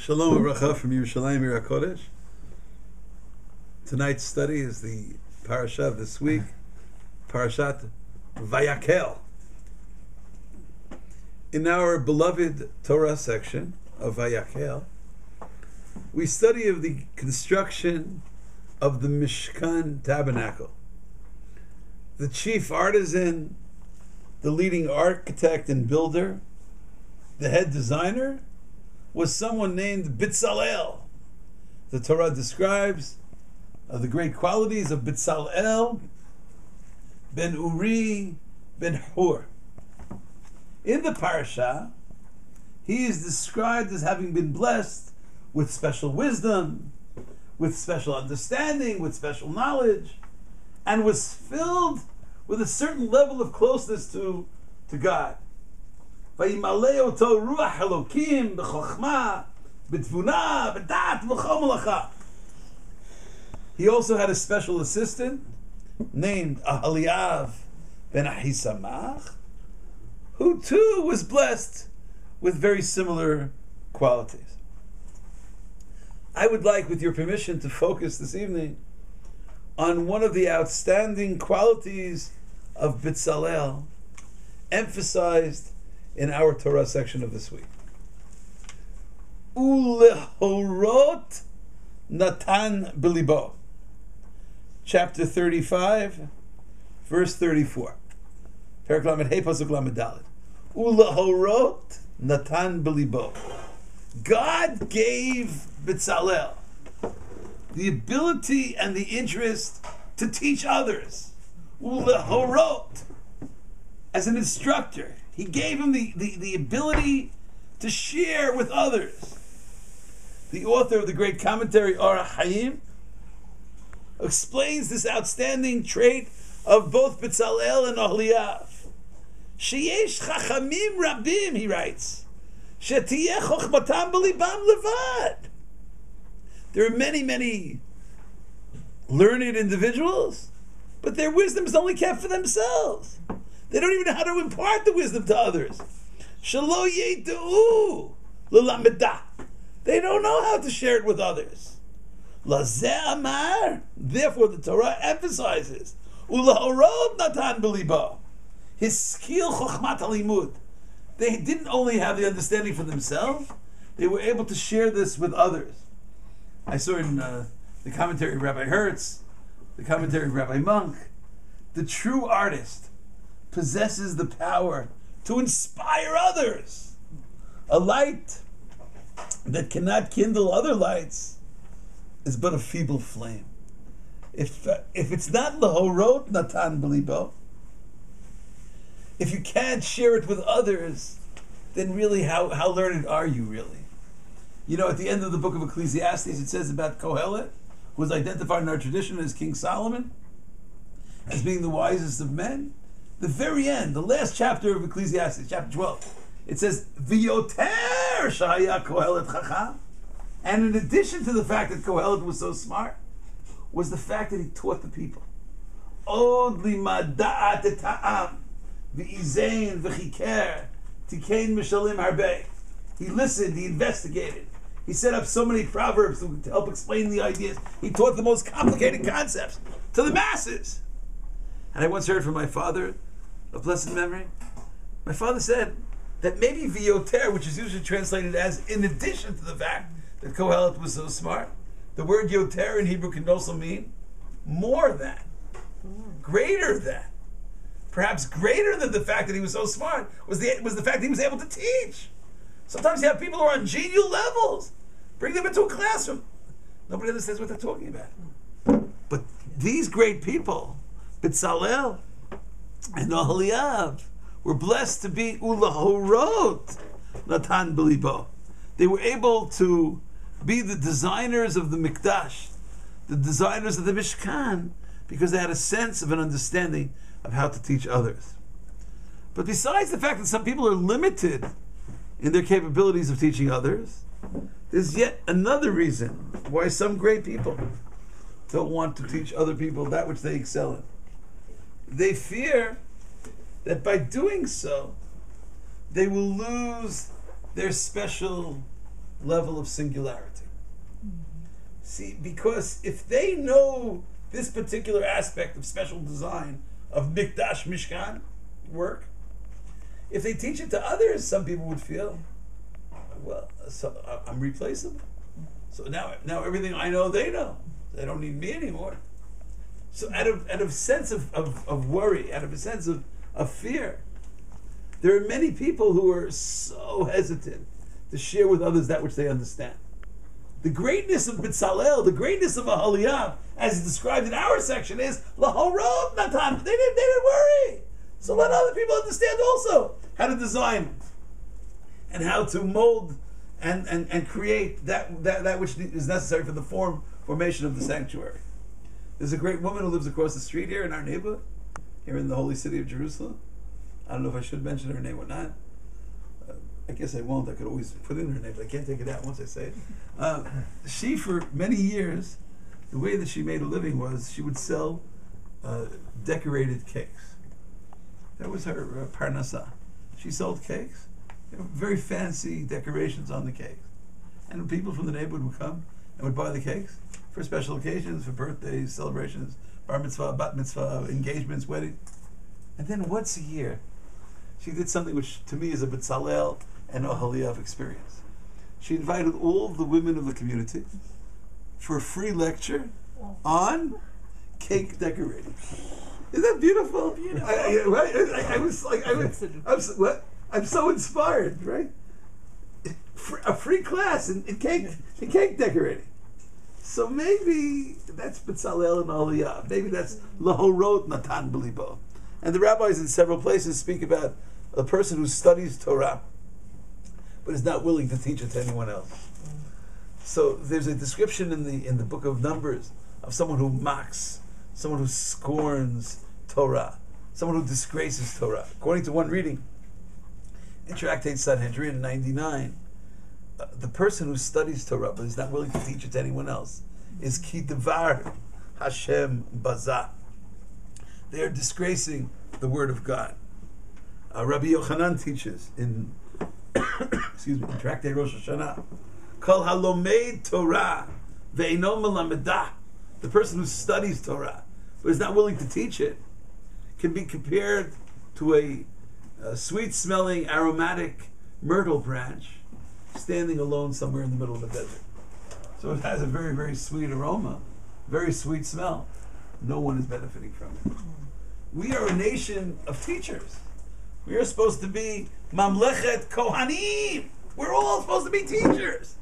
Shalom Uvracha from Yerushalayim Ir HaKodesh. Tonight's study is the parasha of this week, Parashat Vayakhel. In our beloved Torah section of Vayakhel, we study of the construction of the Mishkan tabernacle. The chief artisan, the leading architect and builder, the head designer, was someone named Bitzalel. The Torah describes the great qualities of Bitzalel ben Uri ben Hur. In the parasha, he is described as having been blessed with special wisdom, with special understanding, with special knowledge, and was filled with a certain level of closeness to God. וימלא אותו רוח אלוקים בחוכמה, בתבונה, בדעת ובכל מלאכה. He also had a special assistant named Ahaliav ben Ahisamach, who too was blessed with very similar qualities. I would like, with your permission, to focus this evening on one of the outstanding qualities of Bitzalel, emphasized in our Torah section of this week. Ulehorot Natan Bilibo. Chapter 35, verse 34. Perek Lamed Hey, Pasuk Lamed Daled. Ulehorot Natan Bilibo. God gave Bitzalel the ability and the interest to teach others. Ulehorot, as an instructor. He gave him the ability to share with others. The author of the great commentary, Or HaChaim, explains this outstanding trait of both Bitzalel and Ahaliav. Sheyesh chachamim rabim, he writes, shetiyeh chochmatam b'libam levad. There are many, many learned individuals, but their wisdom is only kept for themselves. They don't even know how to impart the wisdom to others. Shelo yed'u l'lamedah. They don't know how to share it with others. Lazeh amar. Therefore, the Torah emphasizes ulahorod natan b'libo. His skill chochmat halimud. They didn't only have the understanding for themselves; they were able to share this with others. I saw in the commentary of Rabbi Hertz, the commentary of Rabbi Monk, the true artist possesses the power to inspire others. A light that cannot kindle other lights is but a feeble flame. If it's not lahorot natan b'libo, if you can't share it with others, then really how learned are you really? You know, at the end of the book of Ecclesiastes, it says about Kohelet, who is identified in our tradition as King Solomon, as being the wisest of men. The very end, the last chapter of Ecclesiastes, chapter 12, it says, V'yoter shaya Kohelet chacham. And in addition to the fact that Kohelet was so smart, was the fact that he taught the people. Od limada'at eta'am, v'izein v'chiker, tikein mishalim harbeh. He listened, he investigated. He set up so many proverbs to help explain the ideas. He taught the most complicated concepts to the masses. And I once heard from my father, of blessed memory, my father said that maybe V'yoter, which is usually translated as in addition to the fact that Kohelet was so smart, the word yoter in Hebrew can also mean more than, greater than. Perhaps greater than the fact that he was so smart was the fact that he was able to teach. Sometimes you have people who are on genial levels. Bring them into a classroom. Nobody understands what they're talking about. But these great people, Bitzalel and Ahaliav, were blessed to be ulahorot natan b'libo. They were able to be the designers of the Mikdash, the designers of the Mishkan, because they had a sense of an understanding of how to teach others. But besides the fact that some people are limited in their capabilities of teaching others, there's yet another reason why some great people don't want to teach other people that which they excel in. They fear that by doing so, they will lose their special level of singularity. See, because if they know this particular aspect of special design of Mikdash Mishkan work, if they teach it to others, some people would feel, well, so I'm replaceable. So now everything I know, they know. They don't need me anymore. So out of sense of worry, out of a sense of fear, there are many people who are so hesitant to share with others that which they understand. The greatness of B'Tzalel, the greatness of Ahaliyah, as described in our section, is Lahorot Natan. They didn't worry. So let other people understand also how to design and how to mold and create that which is necessary for the formation of the sanctuary. There's a great woman who lives across the street here in our neighborhood, here in the holy city of Jerusalem. I don't know if I should mention her name or not. I guess I won't. I could always put in her name, but I can't take it out once I say it. She, for many years, the way that she made a living was she would sell decorated cakes. That was her parnasa. She sold cakes, very fancy decorations on the cakes. And people from the neighborhood would come and would buy the cakes for special occasions, for birthdays, celebrations, bar mitzvah, bat mitzvah, engagements, weddings. And then once a year, she did something which to me is a B'Tzalel and Ahaliyah experience. She invited all the women of the community for a free lecture on cake decorating. Isn't that beautiful? I'm so inspired, right? A free class in cake decorating. So maybe that's B'Tzalel and Ahaliyah. Maybe that's Lahorot Natan B'Libo. And the rabbis in several places speak about a person who studies Torah but is not willing to teach it to anyone else. So there's a description in the book of Numbers of someone who mocks, someone who scorns Torah, someone who disgraces Torah. According to one reading, in Tractate Sanhedrin 99, the person who studies Torah but is not willing to teach it to anyone else is Ki Devar Hashem Bazah. They are disgracing the word of God. Rabbi Yochanan teaches in in Tractate Rosh Hashanah, Kol halomed Torah ve'eino melamedah. The person who studies Torah but is not willing to teach it can be compared to a sweet-smelling, aromatic myrtle branch standing alone somewhere in the middle of the desert. So it has a very, very sweet aroma, very sweet smell. No one is benefiting from it. We are a nation of teachers. We are supposed to be Mamlechet Kohanim. We're all supposed to be teachers.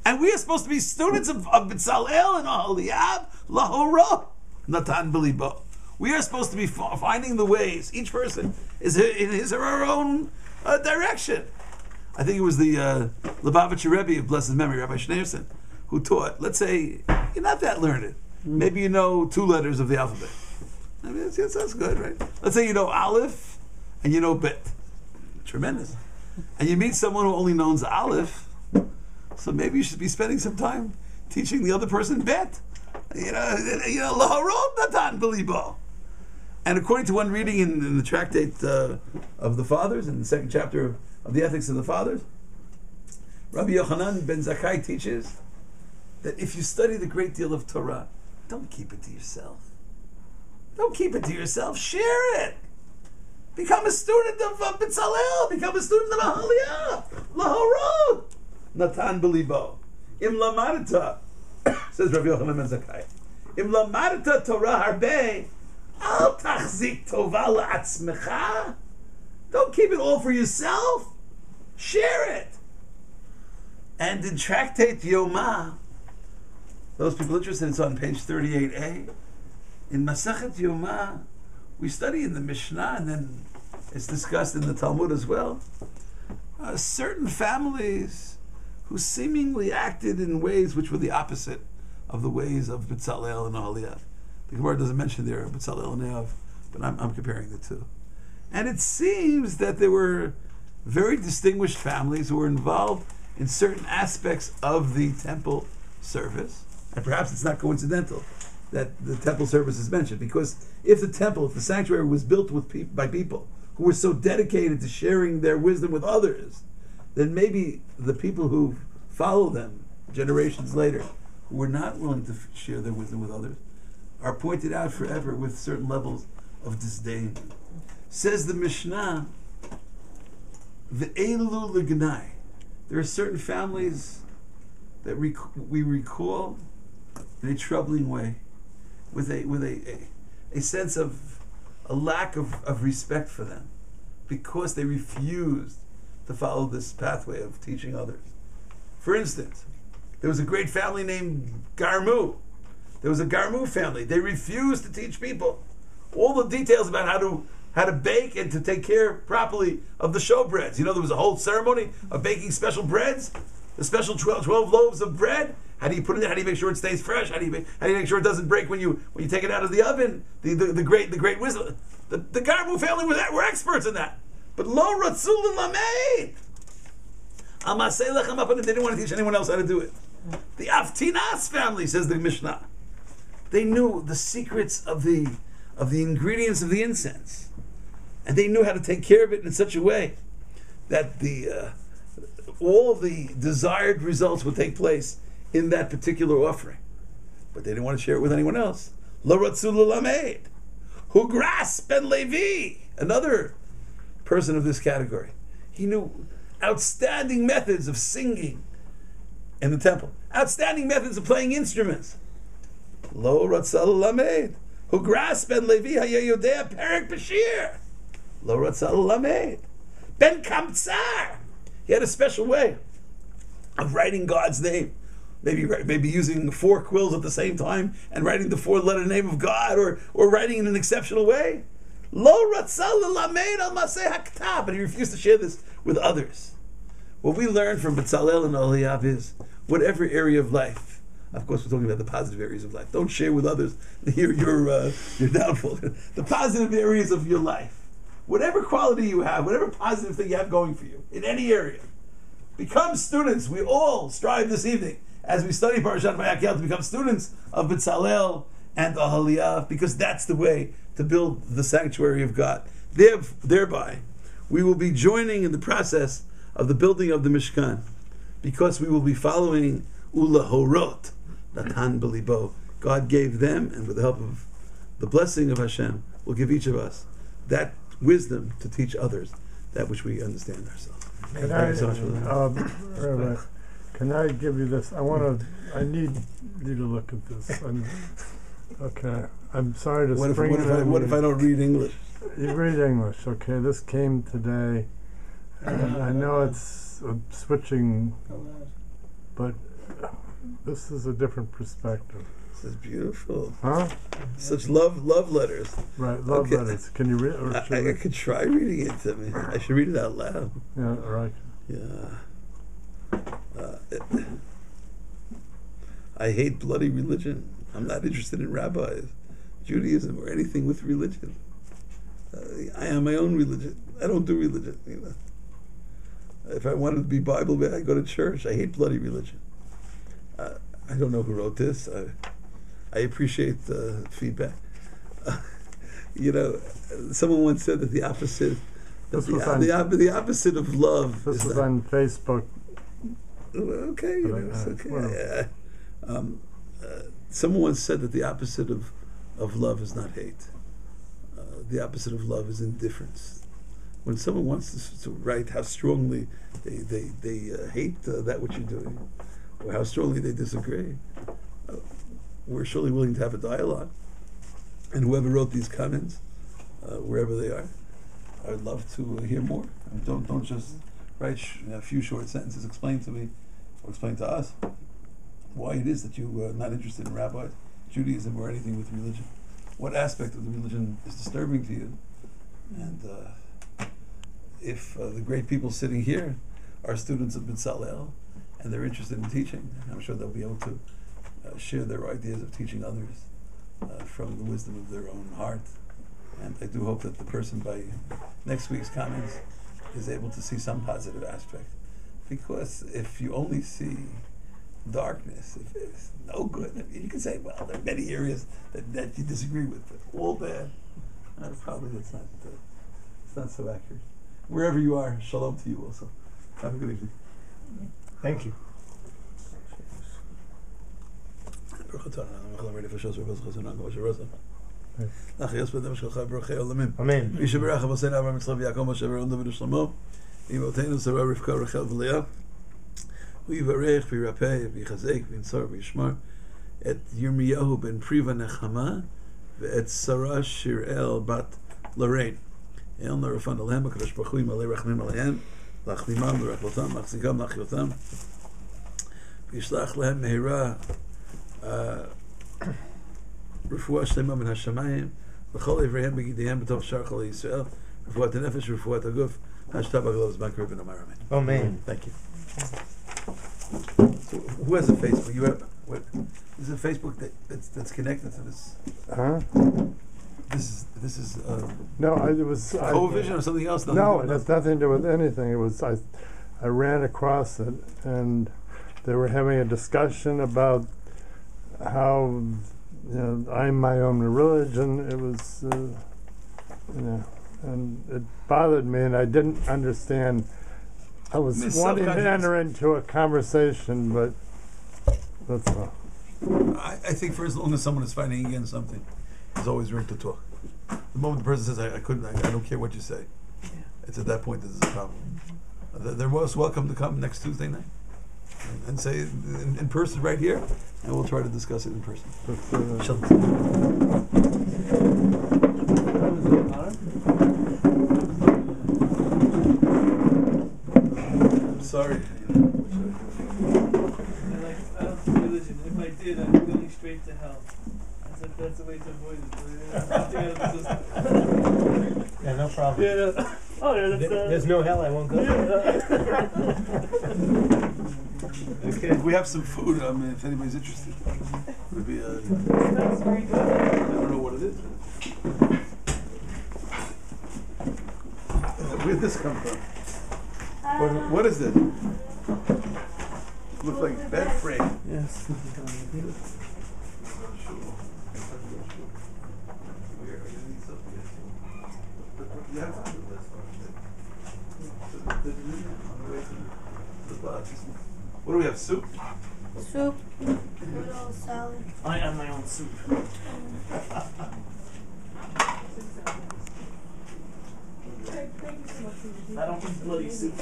And we are supposed to be students of B'Tzalel and Ahaliyah, Lahorot Natan B'Libo. We are supposed to be finding the ways. Each person is in his or her own direction. I think it was the Lubavitcher Rebbe of blessed memory, Rabbi Schneerson, who taught, let's say, you're not that learned. Maybe you know 2 letters of the alphabet. I mean, that's good, right? Let's say you know Aleph and you know Bet. Tremendous. And you meet someone who only knows Aleph, so maybe you should be spending some time teaching the other person Bet. Lahorot Natan B'Libo. And according to one reading in the Tractate of the Fathers, in the 2nd chapter of the Ethics of the Fathers, Rabbi Yochanan ben Zakkai teaches that if you study the great deal of Torah, don't keep it to yourself. Don't keep it to yourself. Share it. Become a student of B'Tzalel. Become a student of Ahaliyah. Lahorot Natan B'Libo. Im lamadta, says Rabbi Yochanan ben Zakkai, Im lamadta Torah harbe, al tachzik tova la'atzmecha. Don't keep it all for yourself. Share it. And in Tractate Yomah, those people interested, it's on page 38a. In Masechet Yomah, we study in the Mishnah, and then it's discussed in the Talmud as well. Certain families who seemingly acted in ways which were the opposite of the ways of B'Tzalel and Ahaliyah. The Gemara doesn't mention there B'Tzalel and Ahaliyah, but I'm comparing the two. And it seems that there were very distinguished families who were involved in certain aspects of the temple service. And perhaps it's not coincidental that the temple service is mentioned, because if the sanctuary was built by people who were so dedicated to sharing their wisdom with others, then maybe the people who follow them generations later, who were not willing to share their wisdom with others, are pointed out forever with certain levels of disdain. Says the Mishnah, Ve'elu l'gnai. There are certain families that we recall in a troubling way, with a sense of a lack of respect for them, because they refused to follow this pathway of teaching others. For instance, there was a great family named Garmu. There was a Garmu family. They refused to teach people all the details about how to bake and to take care properly of the showbreads. You know, there was a whole ceremony of baking special breads, the special 12 loaves of bread. How do you put it in? How do you make sure it stays fresh? How do you make sure it doesn't break when you take it out of the oven? The great wisdom. The Garmu family were experts in that. But lo ratzul lameid. Amasei lechem apanim. They didn't want to teach anyone else how to do it. The Aftinas family, says the Mishnah, they knew the secrets of the ingredients of the incense, and they knew how to take care of it in such a way that all the desired results would take place in that particular offering. But they didn't want to share it with anyone else. Lo ratzul lameid. Hugras ben Levi, another person of this category. He knew outstanding methods of singing in the temple, outstanding methods of playing instruments. Lo ratzal lamed. Hugras ben Levi hayayodea perek bashir. Lo ratzal lamed. Ben Kamtsar. He had a special way of writing God's name. Maybe using 4 quills at the same time and writing the 4-letter name of God, or writing in an exceptional way. Lo ratzal lamed al maseh haktab. But he refused to share this with others. What we learn from Betzalel and Oholiab is, whatever area of life, of course we're talking about the positive areas of life, don't share with others your downfall. The positive areas of your life, whatever quality you have, whatever positive thing you have going for you, in any area, become students. We all strive this evening, as we study Parashat Vayakhel, to become students of Betzalel and Oholiab, because that's the way to build the sanctuary of God. Thereby, we will be joining in the process of the building of the Mishkan, because we will be following Ula Horot, Natan Belibo. God gave them, and with the help of the blessing of Hashem, will give each of us that wisdom to teach others that which we understand ourselves. Rabbi, can I give you this? I need you to look at this. Okay, I'm sorry to spring it on you. What if I don't read English? You read English, okay? This came today, and I know it's switching, but this is a different perspective. This is beautiful. Huh? Such love letters. Right, love letters. Can you read it? I could try reading it. I should read it out loud. Yeah, right. Yeah. I hate bloody religion. I'm not interested in rabbis, Judaism, or anything with religion. I am my own religion. I don't do religion. If I wanted to be Bible, I go to church. I hate bloody religion. I don't know who wrote this. I appreciate the feedback. Someone once said that the opposite the opposite of love. This was on Facebook. Okay, it's okay. Someone once said that the opposite of love is not hate. The opposite of love is indifference. When someone wants to write how strongly they hate that which you're doing, or how strongly they disagree, we're surely willing to have a dialogue. And whoever wrote these comments, wherever they are, I would love to hear more. Don't just write a few short sentences. Explain to me, or explain to us, why it is that you are not interested in rabbis, Judaism, or anything with religion. What aspect of the religion is disturbing to you? And if the great people sitting here are students of Betzalel, and they're interested in teaching, I'm sure they'll be able to share their ideas of teaching others from the wisdom of their own heart. And I do hope that the person by next week's comments is able to see some positive aspect. Because if you only see darkness, if it's no good, you can say, well, there are many areas that you disagree with, but all bad. Probably it's not so accurate. Wherever you are, shalom to you also. Have a good evening. Thank you. Amen. Yishaberach Avosei Avraham Yitzchak Yaakov Moshe Aaron David Shlomo Imotenu Sarah Rivka Rachel v'Leah Uyivarech v'Yirapeh v'Yichazek v'Yinsar v'Yishmar Et Yirmiyahu ben Priva Nechama Ve'et Sarah Shirel bat Lorraine El Narafan Alehem HaKadosh Baruch Hu Yimalei Rachmim Alehem Lachlimam L'Rachlotam Machzikam L'Achyotam V'Yishlach Lehem Mehira Refuah Shlema min Hashamayim L'chol Ivreihem B'Gidehem B'tov Shar Chol Yisrael Refuat HaNefesh Refuat HaGuf Hashtag HaGlov's Bank Ribben Amar Amen. Amen. Thank you. So who has a Facebook? You have what? Is it Facebook that's connected to this? Huh? This is No, it was CoVision or something else? No, it has nothing to do with anything. It was I ran across it, and they were having a discussion about how I'm my own religion. It was and it bothered me, and I didn't understand. I was wanting to enter into a conversation, but that's all. I think for as long as someone is fighting against something, there's always room to talk. The moment the person says, I don't care what you say, it's at that point that there's a problem. They're most welcome to come next Tuesday night and say in person right here, and we'll try to discuss it in person. I'm sorry. I don't do religion. If I did, I'd be going straight to hell. That's a way to avoid it. Yeah, no problem. Yeah. Oh, yeah, that's There's no hell I won't go to. Okay, we have some food. If anybody's interested, maybe That's very good. I don't know what it is. Where did this come from? What is this? Looks like bed frame. Yes. What do we have? Soup? Soup, noodles, salad. I have my own soup. I don't eat bloody soup.